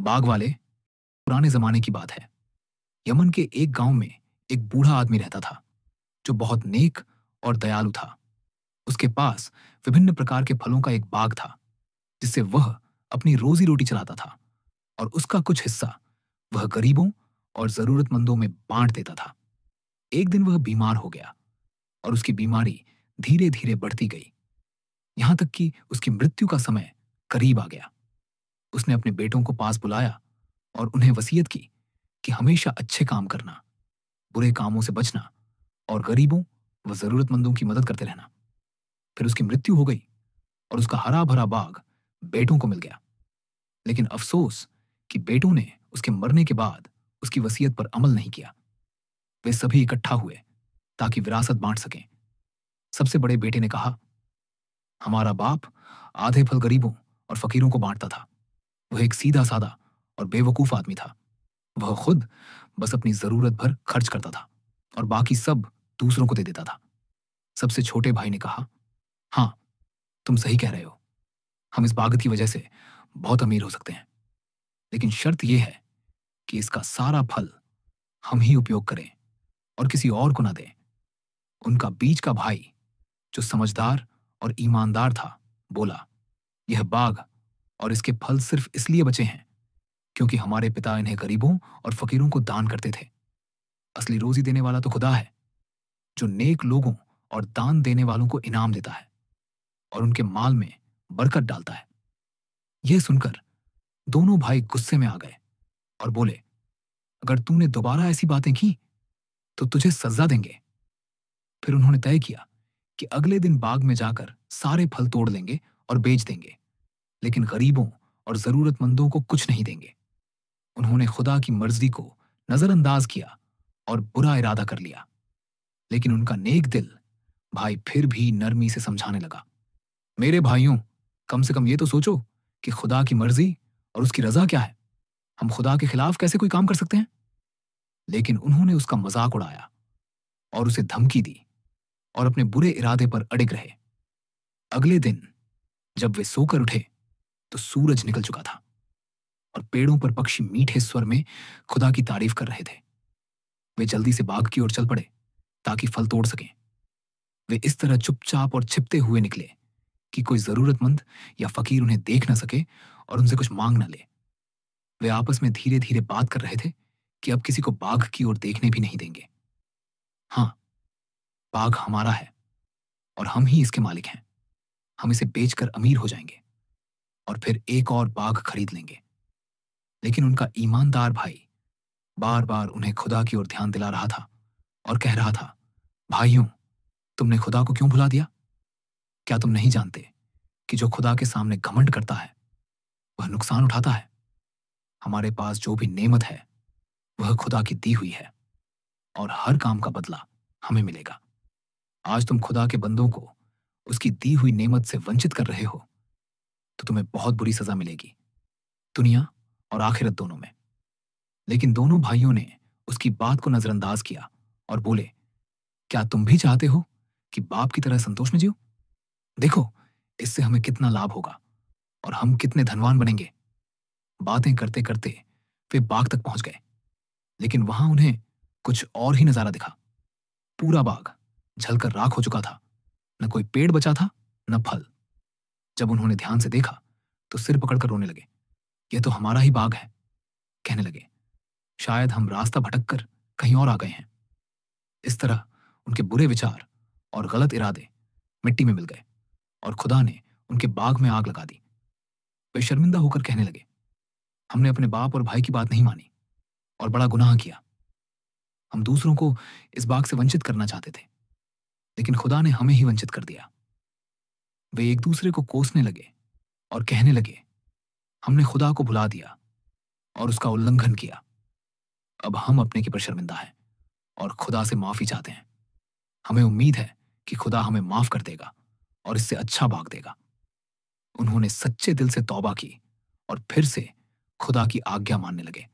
बाग वाले, पुराने जमाने की बात है। यमन के एक गांव में एक बूढ़ा आदमी रहता था जो बहुत नेक और दयालु था। उसके पास विभिन्न प्रकार के फलों का एक बाग था जिससे वह अपनी रोजी रोटी चलाता था, और उसका कुछ हिस्सा वह गरीबों और जरूरतमंदों में बांट देता था। एक दिन वह बीमार हो गया और उसकी बीमारी धीरे धीरे बढ़ती गई, यहां तक कि उसकी मृत्यु का समय करीब आ गया। उसने अपने बेटों को पास बुलाया और उन्हें वसीयत की कि हमेशा अच्छे काम करना, बुरे कामों से बचना और गरीबों व जरूरतमंदों की मदद करते रहना। फिर उसकी मृत्यु हो गई और उसका हरा भरा बाग बेटों को मिल गया। लेकिन अफसोस कि बेटों ने उसके मरने के बाद उसकी वसीयत पर अमल नहीं किया। वे सभी इकट्ठा हुए ताकि विरासत बांट सकें। सबसे बड़े बेटे ने कहा, हमारा बाप आधे फल गरीबों और फकीरों को बांटता था। वह एक सीधा साधा और बेवकूफ आदमी था। वह खुद बस अपनी जरूरत भर खर्च करता था और बाकी सब दूसरों को दे देता था। सबसे छोटे भाई ने कहा, हाँ, तुम सही कह रहे हो। हम इस बागत की वजह से बहुत अमीर हो सकते हैं, लेकिन शर्त यह है कि इसका सारा फल हम ही उपयोग करें और किसी और को ना दें। उनका बीच का भाई, जो समझदार और ईमानदार था, बोला, यह बाग और इसके फल सिर्फ इसलिए बचे हैं क्योंकि हमारे पिता इन्हें गरीबों और फकीरों को दान करते थे। असली रोजी देने वाला तो खुदा है, जो नेक लोगों और दान देने वालों को इनाम देता है और उनके माल में बरकत डालता है। यह सुनकर दोनों भाई गुस्से में आ गए और बोले, अगर तूने दोबारा ऐसी बातें की तो तुझे सजा देंगे। फिर उन्होंने तय किया कि अगले दिन बाग में जाकर सारे फल तोड़ लेंगे और बेच देंगे, लेकिन गरीबों और जरूरतमंदों को कुछ नहीं देंगे। उन्होंने खुदा की मर्जी को नजरअंदाज किया और बुरा इरादा कर लिया। लेकिन उनका नेक दिल भाई फिर भी नरमी से समझाने लगा, मेरे भाइयों, कम से कम ये तो सोचो कि खुदा की मर्जी और उसकी रजा क्या है। हम खुदा के खिलाफ कैसे कोई काम कर सकते हैं। लेकिन उन्होंने उसका मजाक उड़ाया और उसे धमकी दी और अपने बुरे इरादे पर अड़िग रहे। अगले दिन जब वे सोकर उठे तो सूरज निकल चुका था और पेड़ों पर पक्षी मीठे स्वर में खुदा की तारीफ कर रहे थे। वे जल्दी से बाग की ओर चल पड़े ताकि फल तोड़ सकें। वे इस तरह चुपचाप और छिपते हुए निकले कि कोई जरूरतमंद या फकीर उन्हें देख न सके और उनसे कुछ मांग न ले। वे आपस में धीरे धीरे बात कर रहे थे कि अब किसी को बाग की ओर देखने भी नहीं देंगे। हाँ, बाग हमारा है और हम ही इसके मालिक हैं। हम इसे बेचकर अमीर हो जाएंगे और फिर एक और बाग खरीद लेंगे। लेकिन उनका ईमानदार भाई बार बार उन्हें खुदा की ओर ध्यान दिला रहा था और कह रहा था, भाइयों, तुमने खुदा को क्यों भुला दिया? क्या तुम नहीं जानते कि जो खुदा के सामने घमंड करता है वह नुकसान उठाता है? हमारे पास जो भी नेमत है वह खुदा की दी हुई है और हर काम का बदला हमें मिलेगा। आज तुम खुदा के बंदों को उसकी दी हुई नेमत से वंचित कर रहे हो तो तुम्हें बहुत बुरी सजा मिलेगी, दुनिया और आखिरत दोनों में। लेकिन दोनों भाइयों ने उसकी बात को नजरअंदाज किया और बोले, क्या तुम भी चाहते हो कि बाप की तरह संतोष में जियो? देखो, इससे हमें कितना लाभ होगा और हम कितने धनवान बनेंगे। बातें करते करते वे बाग तक पहुंच गए, लेकिन वहां उन्हें कुछ और ही नजारा दिखा। पूरा बाग जलकर राख हो चुका था। न कोई पेड़ बचा था, न फल। जब उन्होंने ध्यान से देखा तो सिर पकड़कर रोने लगे। यह तो हमारा ही बाग है, कहने लगे। शायद हम रास्ता भटककर कहीं और आ गए हैं। इस तरह उनके बुरे विचार और गलत इरादे मिट्टी में मिल गए और खुदा ने उनके बाग में आग लगा दी। वे शर्मिंदा होकर कहने लगे, हमने अपने बाप और भाई की बात नहीं मानी और बड़ा गुनाह किया। हम दूसरों को इस बाग से वंचित करना चाहते थे, लेकिन खुदा ने हमें ही वंचित कर दिया। वे एक दूसरे को कोसने लगे और कहने लगे, हमने खुदा को भुला दिया और उसका उल्लंघन किया। अब हम अपने के पर शर्मिंदा हैं और खुदा से माफी चाहते हैं। हमें उम्मीद है कि खुदा हमें माफ कर देगा और इससे अच्छा बाग देगा। उन्होंने सच्चे दिल से तौबा की और फिर से खुदा की आज्ञा मानने लगे।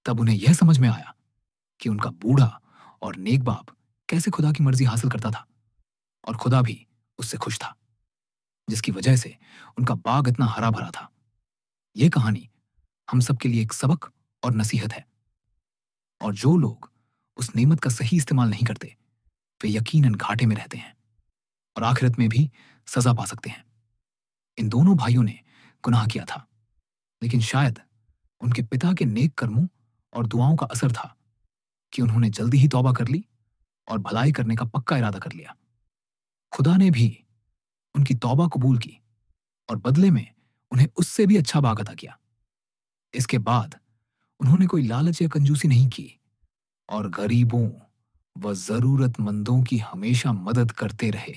तब उन्हें यह समझ में आया कि उनका बूढ़ा और नेक बाप कैसे खुदा की मर्जी हासिल करता था और खुदा भी उससे खुश था, जिसकी वजह से उनका बाग इतना हरा भरा था। यह कहानी हम सब के लिए एक सबक और नसीहत है। और जो लोग उस नेमत का सही इस्तेमाल नहीं करते, वे यकीनन घाटे में रहते हैं और आखिरत में भी सजा पा सकते हैं। इन दोनों भाइयों ने गुनाह किया था, लेकिन शायद उनके पिता के नेक कर्मों और दुआओं का असर था कि उन्होंने जल्दी ही तौबा कर ली और भलाई करने का पक्का इरादा कर लिया। खुदा ने भी उनकी तौबा कबूल की और बदले में उन्हें उससे भी अच्छा बाग अता किया। इसके बाद उन्होंने कोई लालच या कंजूसी नहीं की और गरीबों व जरूरतमंदों की हमेशा मदद करते रहे।